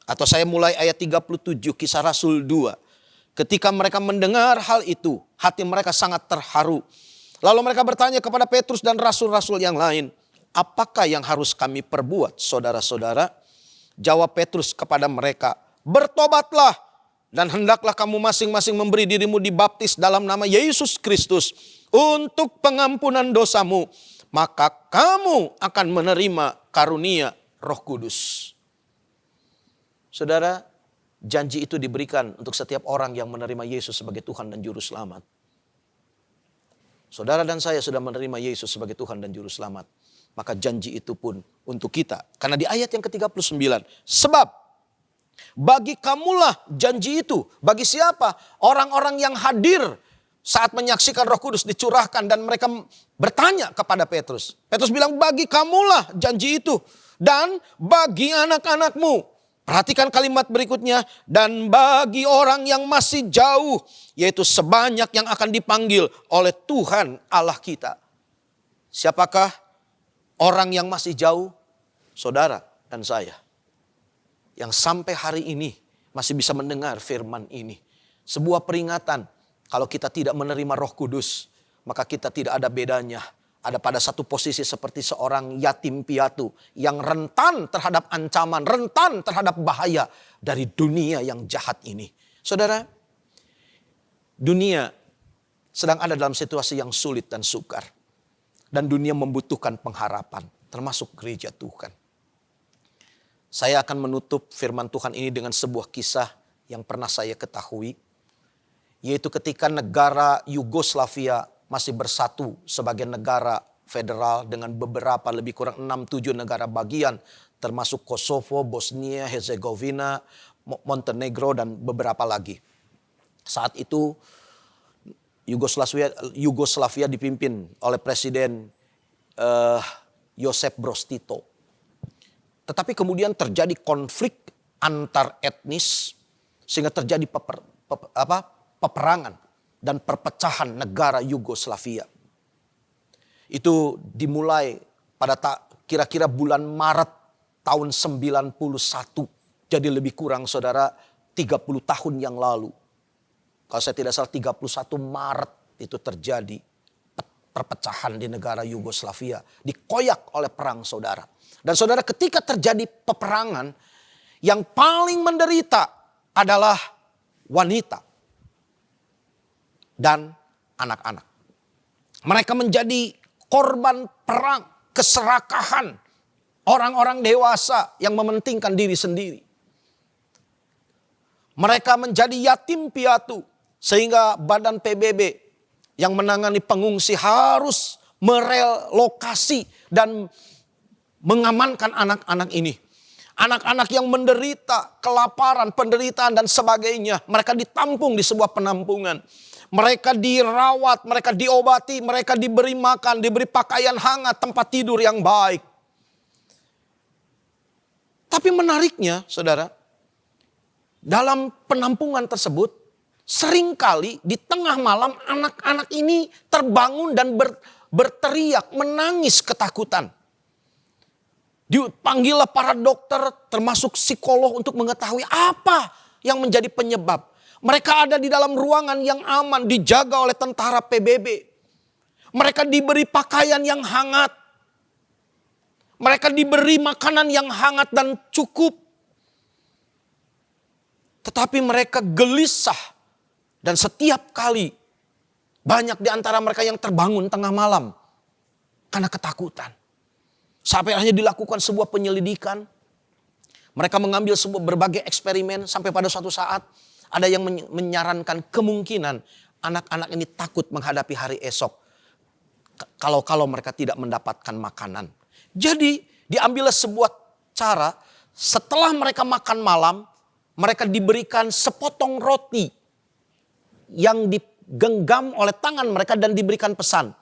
Atau saya mulai ayat 37 Kisah Rasul 2. Ketika mereka mendengar hal itu, hati mereka sangat terharu. Lalu mereka bertanya kepada Petrus dan rasul-rasul yang lain, apakah yang harus kami perbuat, saudara-saudara? Jawab Petrus kepada mereka, bertobatlah dan hendaklah kamu masing-masing memberi dirimu dibaptis dalam nama Yesus Kristus untuk pengampunan dosamu. Maka kamu akan menerima karunia Roh Kudus. Saudara, janji itu diberikan untuk setiap orang yang menerima Yesus sebagai Tuhan dan Juru Selamat. Saudara dan saya sudah menerima Yesus sebagai Tuhan dan Juru Selamat. Maka janji itu pun untuk kita. Karena di ayat yang ke-39. Sebab bagi kamulah janji itu. Bagi siapa? Orang-orang yang hadir saat menyaksikan Roh Kudus dicurahkan dan mereka bertanya kepada Petrus. Petrus bilang, bagi kamulah janji itu. Dan bagi anak-anakmu. Perhatikan kalimat berikutnya. Dan bagi orang yang masih jauh. Yaitu sebanyak yang akan dipanggil oleh Tuhan Allah kita. Siapakah orang yang masih jauh? Saudara dan saya. Yang sampai hari ini masih bisa mendengar firman ini. Sebuah peringatan. Kalau kita tidak menerima Roh Kudus, maka kita tidak ada bedanya. Ada pada satu posisi seperti seorang yatim piatu yang rentan terhadap ancaman, rentan terhadap bahaya dari dunia yang jahat ini. Saudara, dunia sedang ada dalam situasi yang sulit dan sukar. Dan dunia membutuhkan pengharapan, termasuk gereja Tuhan. Saya akan menutup firman Tuhan ini dengan sebuah kisah yang pernah saya ketahui. Yaitu ketika negara Yugoslavia masih bersatu sebagai negara federal dengan beberapa lebih kurang 6-7 negara bagian. Termasuk Kosovo, Bosnia, Herzegovina, Montenegro dan beberapa lagi. Saat itu Yugoslavia dipimpin oleh Presiden Josip Broz Tito. Tetapi kemudian terjadi konflik antar etnis sehingga terjadi peperangan dan perpecahan negara Yugoslavia. Itu dimulai pada kira-kira bulan Maret tahun 91. Jadi lebih kurang saudara 30 tahun yang lalu. Kalau saya tidak salah 31 Maret itu terjadi perpecahan di negara Yugoslavia. Dikoyak oleh perang saudara. Dan saudara, ketika terjadi peperangan, yang paling menderita adalah wanita dan anak-anak. Mereka menjadi korban perang, keserakahan orang-orang dewasa yang mementingkan diri sendiri. Mereka menjadi yatim piatu sehingga badan PBB yang menangani pengungsi harus merelokasi dan mengamankan anak-anak ini. Anak-anak yang menderita kelaparan, penderitaan dan sebagainya. Mereka ditampung di sebuah penampungan. Mereka dirawat, mereka diobati, mereka diberi makan, diberi pakaian hangat, tempat tidur yang baik. Tapi menariknya saudara, dalam penampungan tersebut, seringkali di tengah malam anak-anak ini terbangun dan berteriak, menangis ketakutan. Dipanggillah para dokter termasuk psikolog untuk mengetahui apa yang menjadi penyebab. Mereka ada di dalam ruangan yang aman, dijaga oleh tentara PBB. Mereka diberi pakaian yang hangat. Mereka diberi makanan yang hangat dan cukup. Tetapi mereka gelisah. Dan setiap kali banyak di antara mereka yang terbangun tengah malam karena ketakutan. Sampai akhirnya dilakukan sebuah penyelidikan. Mereka mengambil berbagai eksperimen sampai pada suatu saat ada yang menyarankan kemungkinan anak-anak ini takut menghadapi hari esok. Kalau mereka tidak mendapatkan makanan. Jadi diambillah sebuah cara setelah mereka makan malam, mereka diberikan sepotong roti yang digenggam oleh tangan mereka dan diberikan pesan.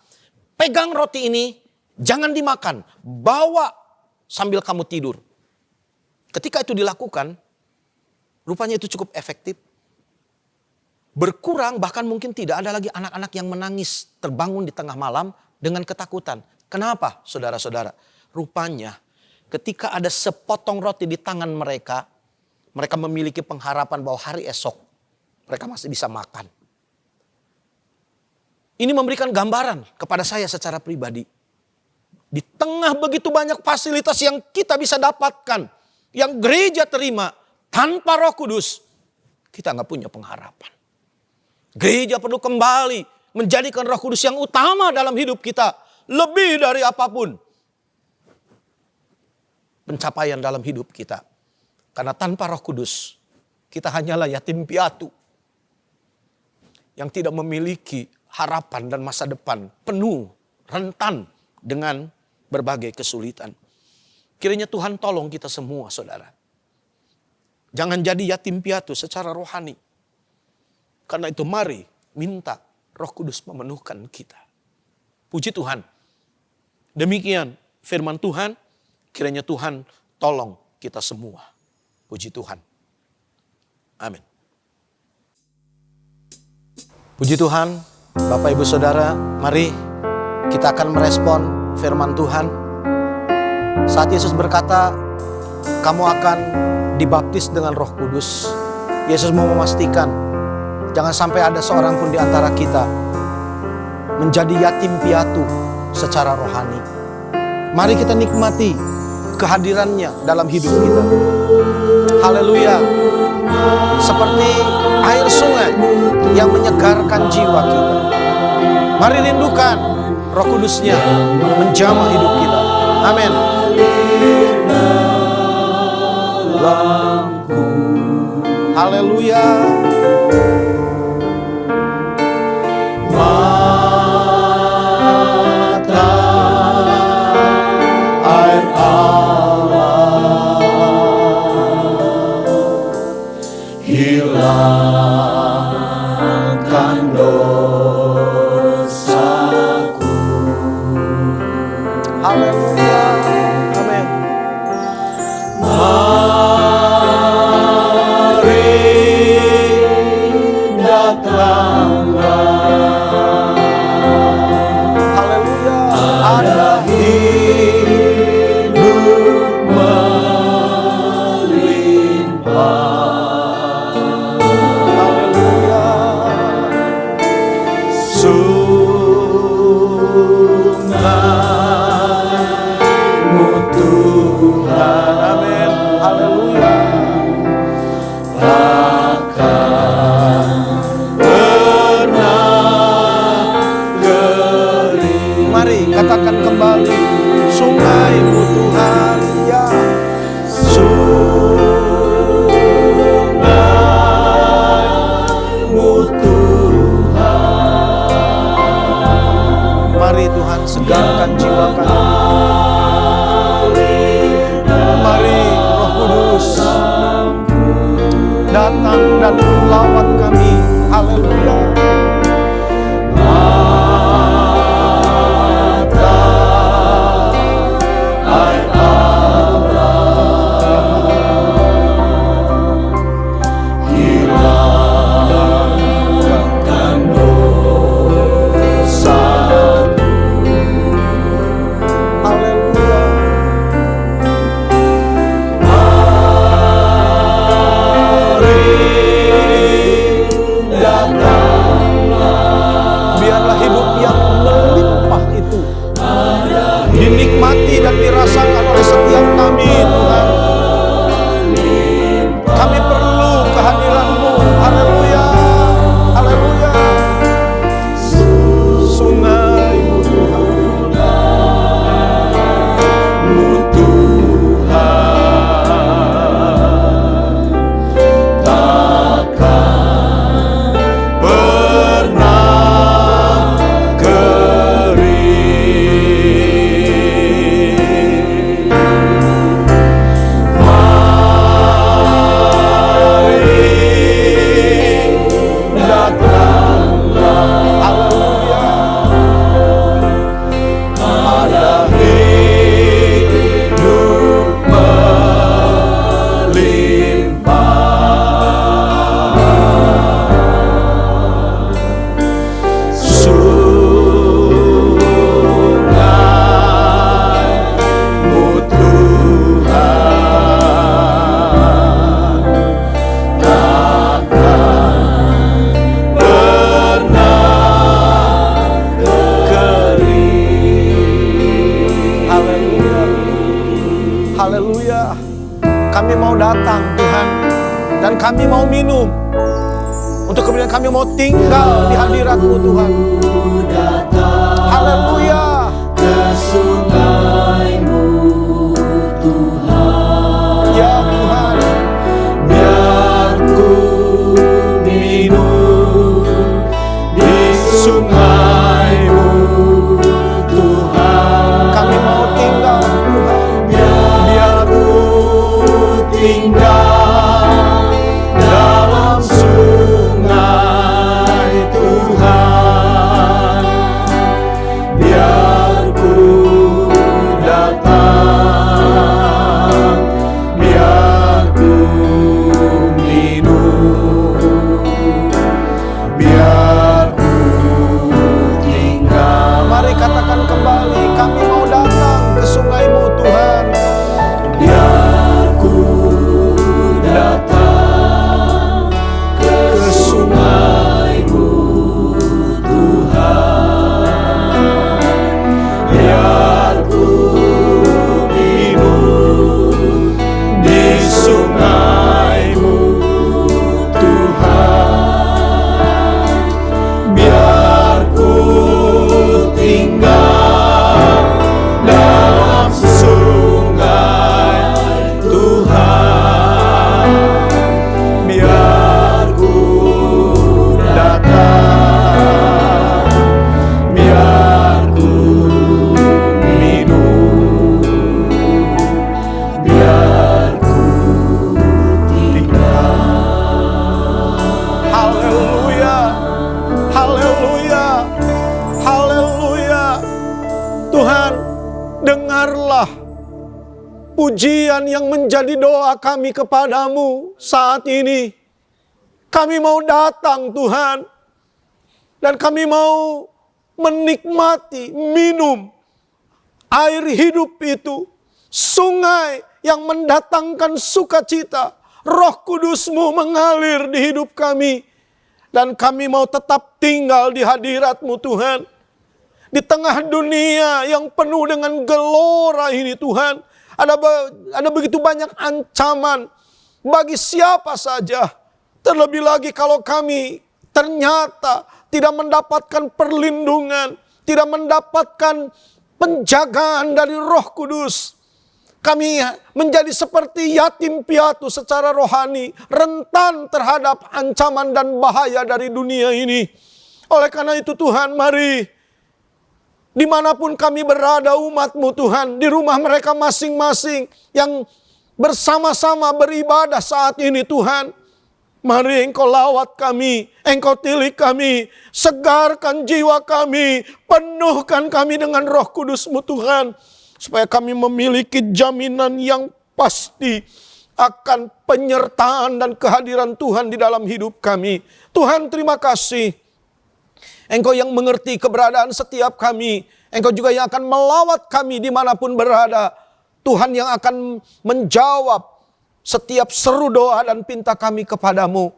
Pegang roti ini, jangan dimakan, bawa sambil kamu tidur. Ketika itu dilakukan, rupanya itu cukup efektif. Berkurang, bahkan mungkin tidak ada lagi anak-anak yang menangis terbangun di tengah malam dengan ketakutan. Kenapa saudara-saudara? Rupanya ketika ada sepotong roti di tangan mereka, mereka memiliki pengharapan bahwa hari esok mereka masih bisa makan. Ini memberikan gambaran kepada saya secara pribadi. Di tengah begitu banyak fasilitas yang kita bisa dapatkan, yang gereja terima tanpa Roh Kudus, kita nggak punya pengharapan. Gereja perlu kembali menjadikan Roh Kudus yang utama dalam hidup kita, lebih dari apapun pencapaian dalam hidup kita. Karena tanpa Roh Kudus, kita hanyalah yatim piatu yang tidak memiliki harapan dan masa depan, penuh, rentan dengan berbagai kesulitan. Kiranya Tuhan tolong kita semua, saudara. Jangan jadi yatim piatu secara rohani. Karena itu mari minta Roh Kudus memenuhkan kita. Puji Tuhan. Demikian firman Tuhan. Kiranya Tuhan tolong kita semua. Puji Tuhan. Amin. Puji Tuhan, Bapak Ibu Saudara, mari kita akan merespon firman Tuhan. Saat Yesus berkata, kamu akan dibaptis dengan Roh Kudus. Yesus mau memastikan, jangan sampai ada seorang pun di antara kita menjadi yatim piatu secara rohani. Mari kita nikmati kehadirannya dalam hidup kita. Haleluya. Seperti air sungai yang menyegarkan jiwa kita. Mari rindukan Roh Kudusnya menjamah hidup kita. Amin. Haleluya. Hilangkan dosaku. Haleluya. Amin. Mari Kami mau datang Tuhan, dan kami mau minum. Untuk kemudian kami mau tinggal di hadirat-Mu Tuhan. Haleluya. Ke sungai-Mu Tuhan. Ya Tuhan, Biar ku minum di sungai-Mu Tuhan. kami mau tinggal Tuhan. Biar ku tinggal dalam sungai Tuhan. Biar ku datang, biar ku minum, biar ku tinggal. Mari katakan kembali, kami mau datang ke sungai-Mu Tuhan. Biar ku datang ke sungai-Mu Tuhan. Biar ku minum di sungai-Mu Tuhan. Biar ku tinggal dalam sungai Tuhan. Biar ku datang, biar ku minum, biar ku tinggal. Haleluya, haleluya, haleluya. Tuhan, dengarlah pujian yang menjadi doa kami kepadamu saat ini. Kami mau datang Tuhan, dan kami mau menikmati, minum air hidup itu, sungai yang mendatangkan sukacita. Roh Kudus-Mu mengalir di hidup kami, dan kami mau tetap tinggal di hadirat-Mu Tuhan. Di tengah dunia yang penuh dengan gelora ini Tuhan, ada begitu banyak ancaman bagi siapa saja. Terlebih lagi kalau kami ternyata tidak mendapatkan perlindungan, tidak mendapatkan penjagaan dari Roh Kudus. Kami menjadi seperti yatim piatu secara rohani, rentan terhadap ancaman dan bahaya dari dunia ini. Oleh karena itu Tuhan, mari dimanapun kami berada umat-Mu Tuhan, di rumah mereka masing-masing yang bersama-sama beribadah saat ini Tuhan, mari Engkau lawat kami, Engkau tilik kami, segarkan jiwa kami, penuhkan kami dengan Roh Kudus-Mu Tuhan, supaya kami memiliki jaminan yang pasti akan penyertaan dan kehadiran Tuhan di dalam hidup kami. Tuhan, terima kasih. Engkau yang mengerti keberadaan setiap kami. Engkau juga yang akan melawat kami dimanapun berada. Tuhan yang akan menjawab setiap seru doa dan pinta kami kepadamu.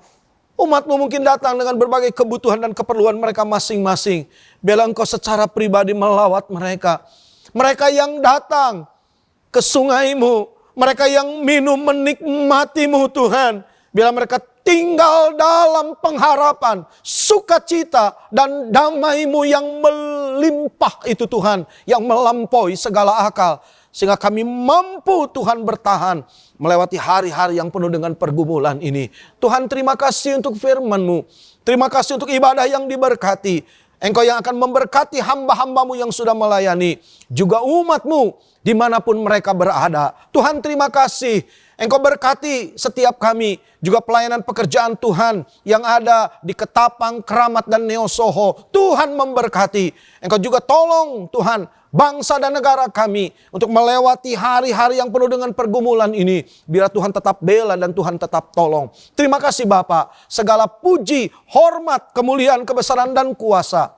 Umat-Mu mungkin datang dengan berbagai kebutuhan dan keperluan mereka masing-masing. Biarlah Engkau secara pribadi melawat mereka. Mereka yang datang ke sungai-Mu, mereka yang minum menikmati-Mu Tuhan. Biarlah mereka tinggal dalam pengharapan, sukacita dan damai-Mu yang melimpah itu Tuhan, yang melampaui segala akal. Sehingga kami mampu Tuhan bertahan melewati hari-hari yang penuh dengan pergumulan ini. Tuhan, terima kasih untuk firman-Mu. Terima kasih untuk ibadah yang diberkati. Engkau yang akan memberkati hamba-hamba-Mu yang sudah melayani. Juga umat-Mu dimanapun mereka berada. Tuhan, terima kasih. Engkau berkati setiap kami. Juga pelayanan pekerjaan Tuhan yang ada di Ketapang, Keramat, dan Neosoho. Tuhan memberkati. Engkau juga tolong Tuhan bangsa dan negara kami untuk melewati hari-hari yang penuh dengan pergumulan ini. Biar Tuhan tetap bela dan Tuhan tetap tolong. Terima kasih Bapa. Segala puji, hormat, kemuliaan, kebesaran, dan kuasa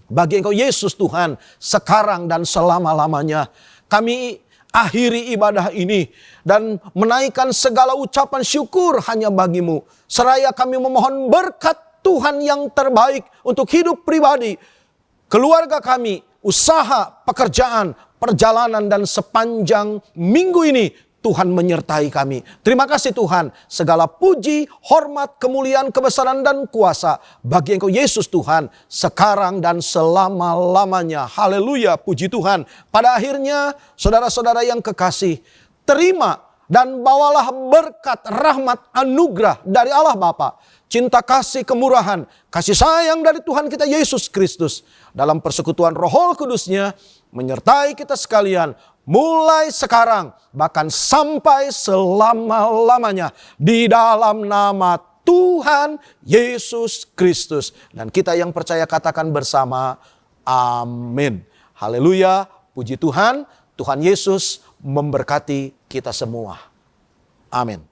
bagi Engkau Yesus Tuhan, sekarang dan selama-lamanya. Kami akhiri ibadah ini dan menaikkan segala ucapan syukur hanya bagi-Mu. Seraya kami memohon berkat Tuhan yang terbaik untuk hidup pribadi, keluarga kami, usaha, pekerjaan, perjalanan, dan sepanjang minggu ini. Tuhan menyertai kami. Terima kasih Tuhan. Segala puji, hormat, kemuliaan, kebesaran, dan kuasa bagi Engkau Yesus Tuhan. Sekarang dan selama-lamanya. Haleluya, puji Tuhan. Pada akhirnya, saudara-saudara yang kekasih, terima dan bawalah berkat, rahmat, anugerah dari Allah Bapa. Cinta kasih, kemurahan, kasih sayang dari Tuhan kita Yesus Kristus. Dalam persekutuan Roh Kudus-Nya menyertai kita sekalian. Mulai sekarang bahkan sampai selama-lamanya di dalam nama Tuhan Yesus Kristus. Dan kita yang percaya katakan bersama amin. Haleluya, puji Tuhan. Tuhan Yesus memberkati kita semua. Amin.